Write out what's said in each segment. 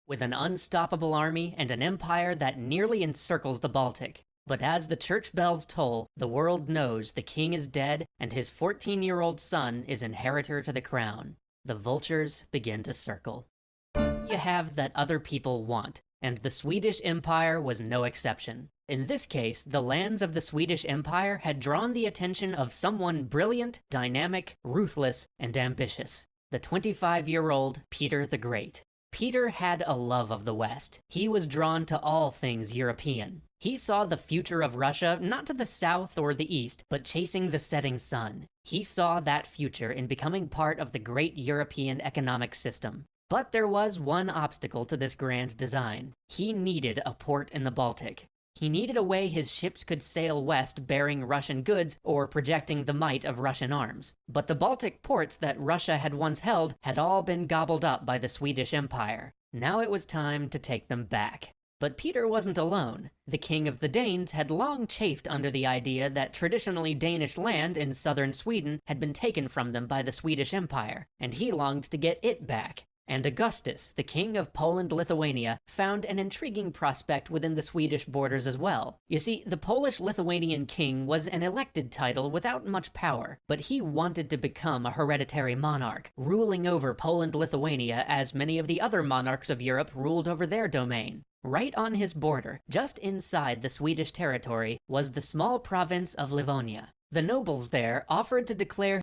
with an unstoppable army and an empire that nearly encircles the Baltic. But as the church bells toll, the world knows the king is dead and his 14-year-old son is inheritor to the crown. The vultures begin to circle. You have that other people want, and the Swedish Empire was no exception. In this case, the lands of the Swedish Empire had drawn the attention of someone brilliant, dynamic, ruthless, and ambitious. The 25-year-old Peter the Great. Peter had a love of the West. He was drawn to all things European. He saw the future of Russia not to the south or the east, but chasing the setting sun. He saw that future in becoming part of the great European economic system. But there was one obstacle to this grand design. He needed a port in the Baltic. He needed a way his ships could sail west bearing Russian goods or projecting the might of Russian arms. But the Baltic ports that Russia had once held had all been gobbled up by the Swedish Empire. Now it was time to take them back. But Peter wasn't alone. The king of the Danes had long chafed under the idea that traditionally Danish land in southern Sweden had been taken from them by the Swedish Empire, and he longed to get it back. And Augustus, the king of Poland-Lithuania, found an intriguing prospect within the Swedish borders as well. You see, the Polish-Lithuanian king was an elected title without much power, but he wanted to become a hereditary monarch, ruling over Poland-Lithuania as many of the other monarchs of Europe ruled over their domain. Right on his border, just inside the Swedish territory, was the small province of Livonia. The nobles there offered to declare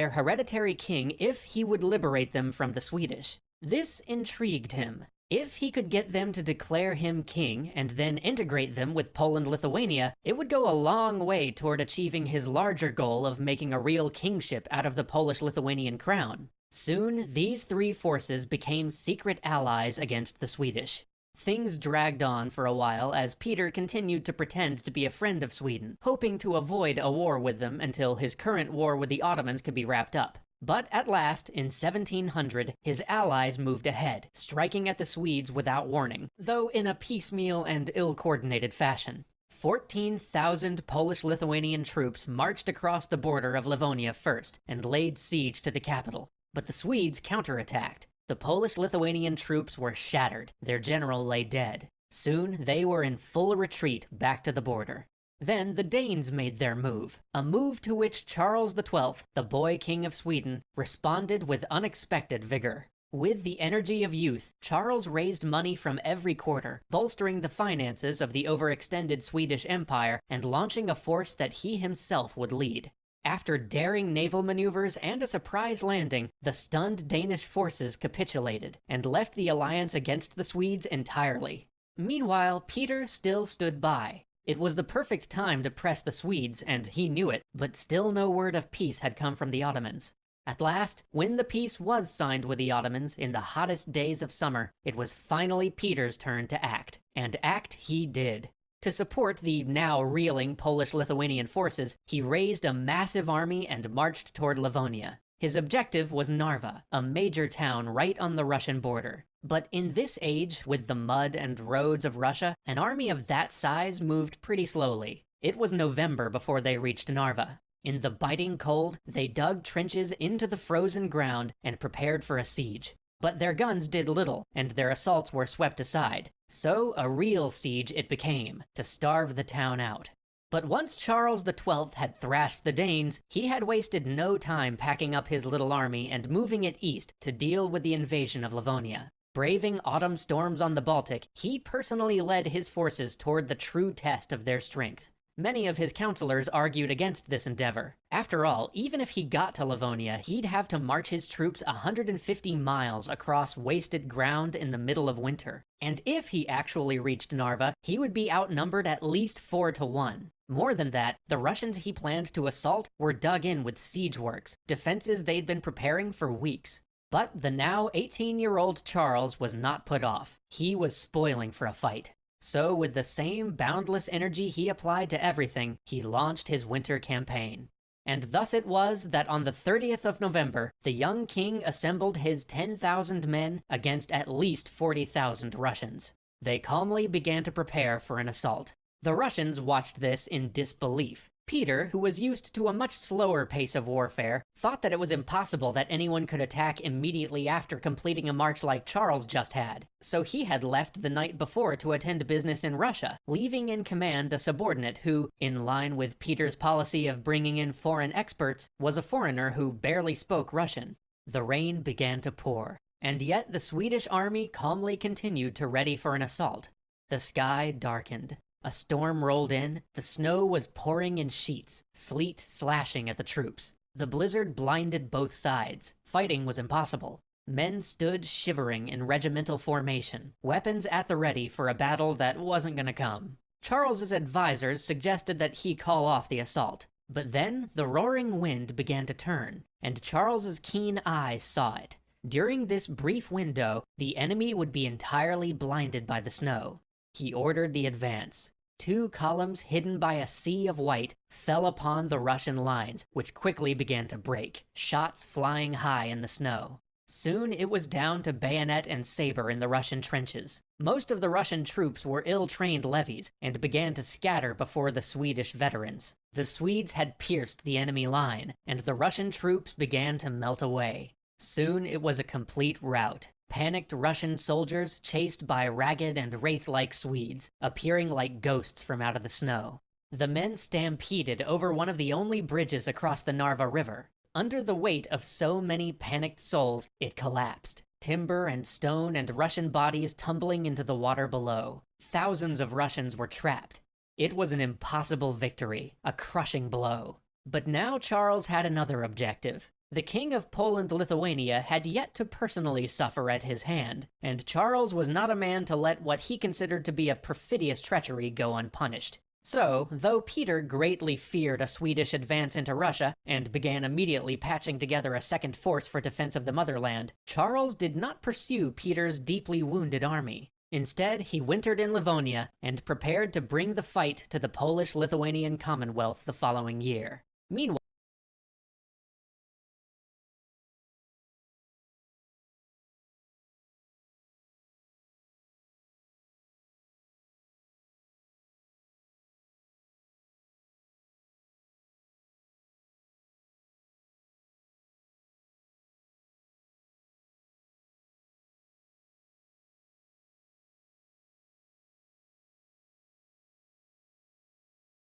their hereditary king if he would liberate them from the Swedish. This intrigued him. If he could get them to declare him king and then integrate them with Poland-Lithuania, it would go a long way toward achieving his larger goal of making a real kingship out of the Polish-Lithuanian crown. Soon, these three forces became secret allies against the Swedish. Things dragged on for a while as Peter continued to pretend to be a friend of Sweden, hoping to avoid a war with them until his current war with the Ottomans could be wrapped up. But at last, in 1700, his allies moved ahead, striking at the Swedes without warning, though in a piecemeal and ill-coordinated fashion. 14,000 Polish-Lithuanian troops marched across the border of Livonia first and laid siege to the capital. But the Swedes counterattacked. The Polish-Lithuanian troops were shattered. Their general lay dead. Soon, they were in full retreat back to the border. Then the Danes made their move, a move to which Charles XII, the boy king of Sweden, responded with unexpected vigor. With the energy of youth, Charles raised money from every quarter, bolstering the finances of the overextended Swedish Empire and launching a force that he himself would lead. After daring naval maneuvers and a surprise landing, the stunned Danish forces capitulated and left the alliance against the Swedes entirely. Meanwhile, Peter still stood by. It was the perfect time to press the Swedes, and he knew it, but still no word of peace had come from the Ottomans. At last, when the peace was signed with the Ottomans in the hottest days of summer, it was finally Peter's turn to act, and act he did. To support the now reeling Polish-Lithuanian forces, he raised a massive army and marched toward Livonia. His objective was Narva, a major town right on the Russian border. But in this age, with the mud and roads of Russia, an army of that size moved pretty slowly. It was November before they reached Narva. In the biting cold, they dug trenches into the frozen ground and prepared for a siege. But their guns did little, and their assaults were swept aside. So a real siege it became, to starve the town out. But once Charles XII had thrashed the Danes, he had wasted no time packing up his little army and moving it east to deal with the invasion of Livonia. Braving autumn storms on the Baltic, he personally led his forces toward the true test of their strength. Many of his counselors argued against this endeavor. After all, even if he got to Livonia, he'd have to march his troops 150 miles across wasted ground in the middle of winter. And if he actually reached Narva, he would be outnumbered at least 4-1. More than that, the Russians he planned to assault were dug in with siege works, defenses they'd been preparing for weeks. But the now 18-year-old Charles was not put off. He was spoiling for a fight. So with the same boundless energy he applied to everything, he launched his winter campaign. And thus it was that on the 30th of November, the young king assembled his 10,000 men against at least 40,000 Russians. They calmly began to prepare for an assault. The Russians watched this in disbelief. Peter, who was used to a much slower pace of warfare, thought that it was impossible that anyone could attack immediately after completing a march like Charles just had, so he had left the night before to attend business in Russia, leaving in command a subordinate who, in line with Peter's policy of bringing in foreign experts, was a foreigner who barely spoke Russian. The rain began to pour, and yet the Swedish army calmly continued to ready for an assault. The sky darkened. A storm rolled in, the snow was pouring in sheets, sleet slashing at the troops. The blizzard blinded both sides. Fighting was impossible. Men stood shivering in regimental formation, weapons at the ready for a battle that wasn't gonna come. Charles's advisors suggested that he call off the assault. But then the roaring wind began to turn, and Charles's keen eyes saw it. During this brief window, the enemy would be entirely blinded by the snow. He ordered the advance. 2 columns hidden by a sea of white fell upon the Russian lines, which quickly began to break, shots flying high in the snow. Soon it was down to bayonet and saber in the Russian trenches. Most of the Russian troops were ill-trained levies and began to scatter before the Swedish veterans. The Swedes had pierced the enemy line, and the Russian troops began to melt away. Soon it was a complete rout. Panicked Russian soldiers chased by ragged and wraith-like Swedes, appearing like ghosts from out of the snow. The men stampeded over one of the only bridges across the Narva River. Under the weight of so many panicked souls, it collapsed. Timber and stone and Russian bodies tumbling into the water below. Thousands of Russians were trapped. It was an impossible victory, a crushing blow. But now Charles had another objective. The King of Poland-Lithuania had yet to personally suffer at his hand, and Charles was not a man to let what he considered to be a perfidious treachery go unpunished. So, though Peter greatly feared a Swedish advance into Russia, and began immediately patching together a second force for defense of the motherland, Charles did not pursue Peter's deeply wounded army. Instead, he wintered in Livonia, and prepared to bring the fight to the Polish-Lithuanian Commonwealth the following year. Meanwhile,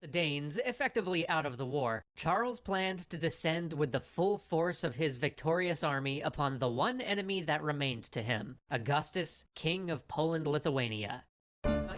the Danes effectively out of the war, Charles planned to descend with the full force of his victorious army upon the one enemy that remained to him, Augustus, King of Poland-Lithuania.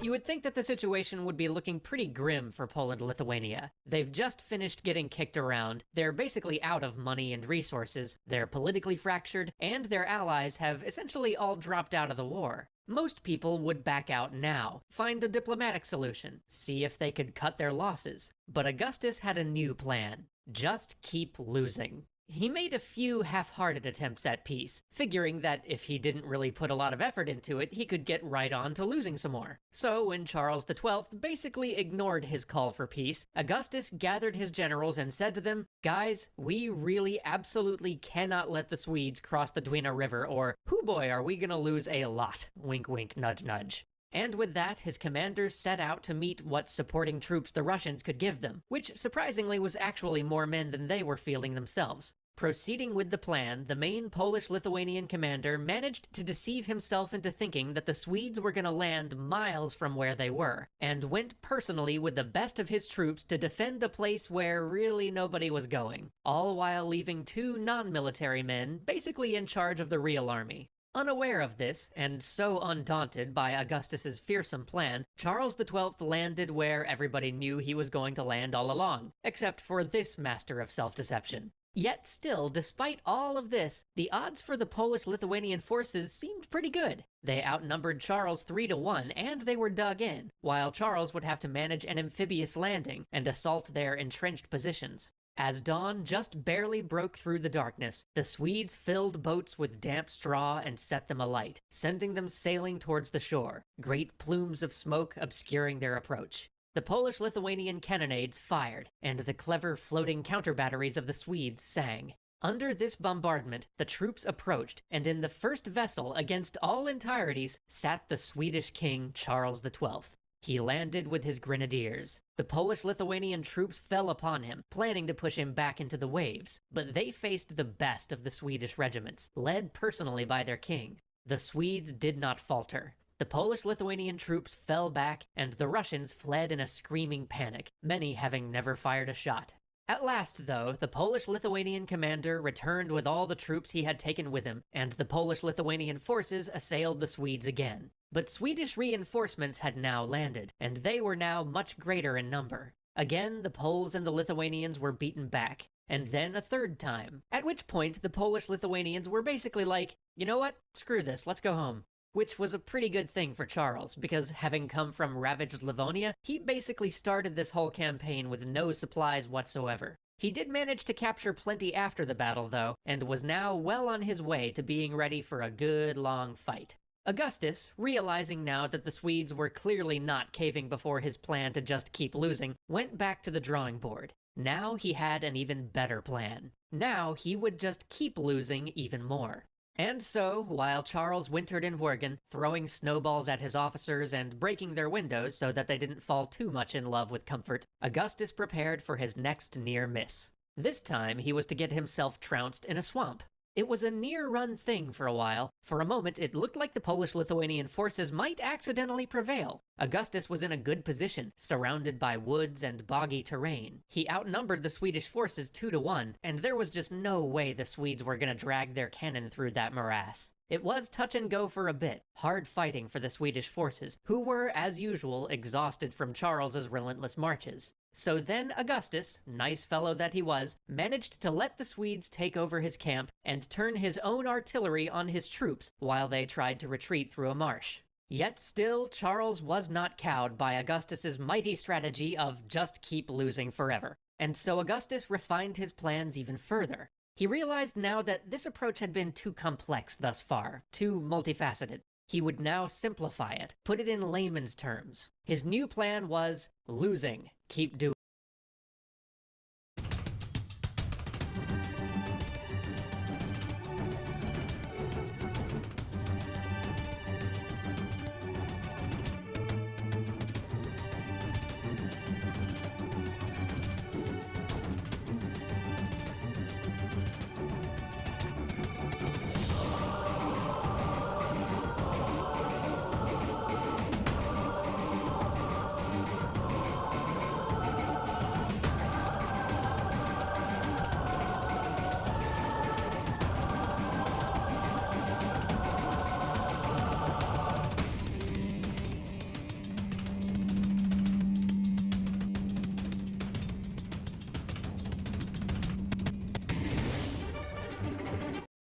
You would think that the situation would be looking pretty grim for Poland-Lithuania. They've just finished getting kicked around, they're basically out of money and resources, they're politically fractured, and their allies have essentially all dropped out of the war. Most people would back out now, find a diplomatic solution, see if they could cut their losses. But Augustus had a new plan. Just keep losing. He made a few half-hearted attempts at peace, figuring that if he didn't really put a lot of effort into it, he could get right on to losing some more. So when Charles XII basically ignored his call for peace, Augustus gathered his generals and said to them, "Guys, we really absolutely cannot let the Swedes cross the Dwina River, or hoo boy are we gonna lose a lot. Wink wink nudge nudge." And with that, his commanders set out to meet what supporting troops the Russians could give them, which surprisingly was actually more men than they were fielding themselves. Proceeding with the plan, the main Polish-Lithuanian commander managed to deceive himself into thinking that the Swedes were going to land miles from where they were, and went personally with the best of his troops to defend a place where really nobody was going, all while leaving 2 non-military men basically in charge of the real army. Unaware of this, and so undaunted by Augustus's fearsome plan, Charles XII landed where everybody knew he was going to land all along, except for this master of self-deception. Yet still, despite all of this, the odds for the Polish-Lithuanian forces seemed pretty good. They outnumbered Charles 3-1, and they were dug in, while Charles would have to manage an amphibious landing and assault their entrenched positions. As dawn just barely broke through the darkness, the Swedes filled boats with damp straw and set them alight, sending them sailing towards the shore, great plumes of smoke obscuring their approach. The Polish-Lithuanian cannonades fired, and the clever floating counter-batteries of the Swedes sang. Under this bombardment, the troops approached, and in the first vessel against all entireties sat the Swedish king Charles XII. He landed with his grenadiers. The Polish-Lithuanian troops fell upon him, planning to push him back into the waves, but they faced the best of the Swedish regiments, led personally by their king. The Swedes did not falter. The Polish-Lithuanian troops fell back, and the Russians fled in a screaming panic, many having never fired a shot. At last, though, the Polish-Lithuanian commander returned with all the troops he had taken with him, and the Polish-Lithuanian forces assailed the Swedes again. But Swedish reinforcements had now landed, and they were now much greater in number. Again, the Poles and the Lithuanians were beaten back, and then a third time, at which point the Polish-Lithuanians were basically like, you know what, screw this, let's go home. Which was a pretty good thing for Charles, because having come from ravaged Livonia, he basically started this whole campaign with no supplies whatsoever. He did manage to capture plenty after the battle, though, and was now well on his way to being ready for a good long fight. Augustus, realizing now that the Swedes were clearly not caving before his plan to just keep losing, went back to the drawing board. Now he had an even better plan. Now he would just keep losing even more. And so, while Charles wintered in Wergen, throwing snowballs at his officers and breaking their windows so that they didn't fall too much in love with comfort, Augustus prepared for his next near miss. This time, he was to get himself trounced in a swamp. It was a near-run thing for a while. For a moment, it looked like the Polish-Lithuanian forces might accidentally prevail. Augustus was in a good position, surrounded by woods and boggy terrain. He outnumbered the Swedish forces 2-1, and there was just no way the Swedes were gonna drag their cannon through that morass. It was touch and go for a bit, hard fighting for the Swedish forces, who were, as usual, exhausted from Charles's relentless marches. So then Augustus, nice fellow that he was, managed to let the Swedes take over his camp and turn his own artillery on his troops while they tried to retreat through a marsh. Yet still, Charles was not cowed by Augustus's mighty strategy of just keep losing forever. And so Augustus refined his plans even further. He realized now that this approach had been too complex thus far, too multifaceted. He would now simplify it, put it in layman's terms. His new plan was losing, keep doing.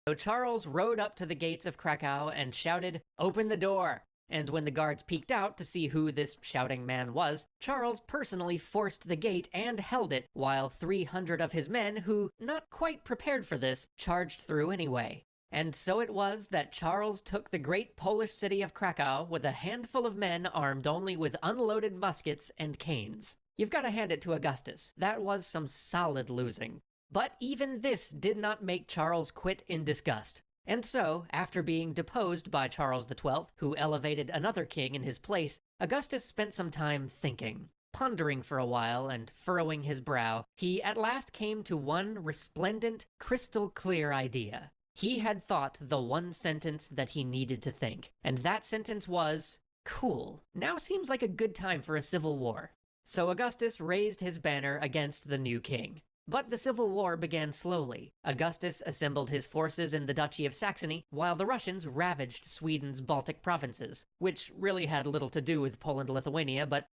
So Charles rode up to the gates of Krakow and shouted, "Open the door!" And when the guards peeked out to see who this shouting man was, Charles personally forced the gate and held it, while 300 of his men, who, not quite prepared for this, charged through anyway. And so it was that Charles took the great Polish city of Krakow with a handful of men armed only with unloaded muskets and canes. You've got to hand it to Augustus. That was some solid losing. But even this did not make Charles quit in disgust. And so, after being deposed by Charles XII, who elevated another king in his place, Augustus spent some time thinking. Pondering for a while and furrowing his brow, he at last came to one resplendent, crystal-clear idea. He had thought the one sentence that he needed to think, and that sentence was, "Cool, now seems like a good time for a civil war." So Augustus raised his banner against the new king. But the civil war began slowly. Augustus assembled his forces in the Duchy of Saxony, while the Russians ravaged Sweden's Baltic provinces, which really had little to do with Poland-Lithuania, but,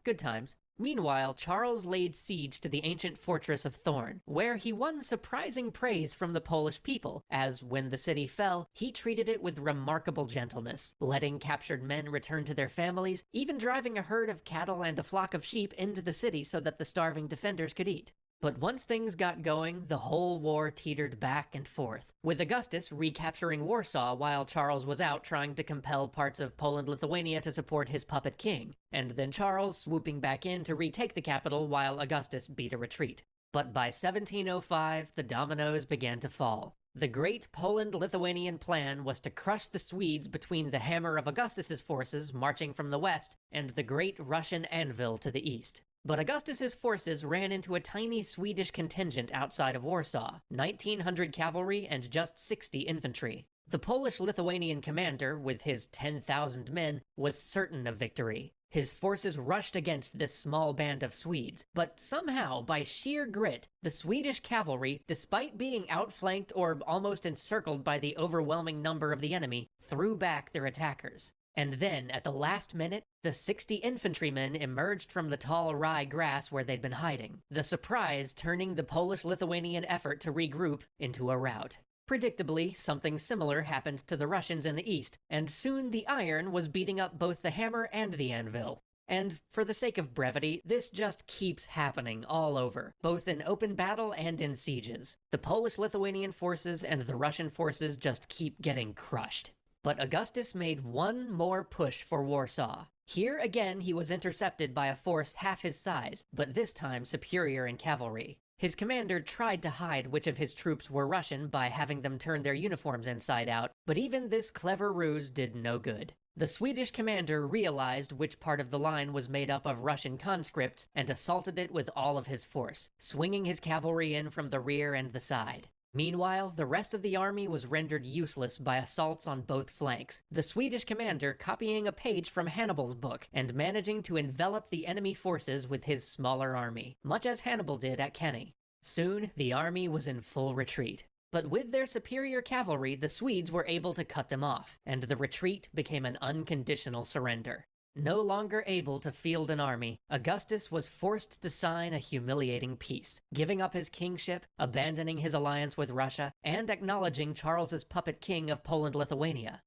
good times. Meanwhile, Charles laid siege to the ancient fortress of Thorn, where he won surprising praise from the Polish people, as when the city fell, he treated it with remarkable gentleness, letting captured men return to their families, even driving a herd of cattle and a flock of sheep into the city so that the starving defenders could eat. But once things got going, the whole war teetered back and forth, with Augustus recapturing Warsaw while Charles was out trying to compel parts of Poland-Lithuania to support his puppet king, and then Charles swooping back in to retake the capital while Augustus beat a retreat. But by 1705, the dominoes began to fall. The great Poland-Lithuanian plan was to crush the Swedes between the hammer of Augustus's forces marching from the west and the great Russian anvil to the east. But Augustus's forces ran into a tiny Swedish contingent outside of Warsaw, 1,900 cavalry and just 60 infantry. The Polish-Lithuanian commander, with his 10,000 men, was certain of victory. His forces rushed against this small band of Swedes, but somehow, by sheer grit, the Swedish cavalry, despite being outflanked or almost encircled by the overwhelming number of the enemy, threw back their attackers. And then, at the last minute, the 60 infantrymen emerged from the tall rye grass where they'd been hiding, the surprise turning the Polish-Lithuanian effort to regroup into a rout. Predictably, something similar happened to the Russians in the east, and soon the iron was beating up both the hammer and the anvil. And, for the sake of brevity, this just keeps happening all over, both in open battle and in sieges. The Polish-Lithuanian forces and the Russian forces just keep getting crushed. But Augustus made one more push for Warsaw. Here again he was intercepted by a force half his size, but this time superior in cavalry. His commander tried to hide which of his troops were Russian by having them turn their uniforms inside out, but even this clever ruse did no good. The Swedish commander realized which part of the line was made up of Russian conscripts and assaulted it with all of his force, swinging his cavalry in from the rear and the side. Meanwhile, the rest of the army was rendered useless by assaults on both flanks, the Swedish commander copying a page from Hannibal's book and managing to envelop the enemy forces with his smaller army, much as Hannibal did at Kenny. Soon, the army was in full retreat. But with their superior cavalry, the Swedes were able to cut them off, and the retreat became an unconditional surrender. No longer able to field an army, Augustus was forced to sign a humiliating peace, giving up his kingship, abandoning his alliance with Russia, and acknowledging Charles's puppet king of Poland-Lithuania.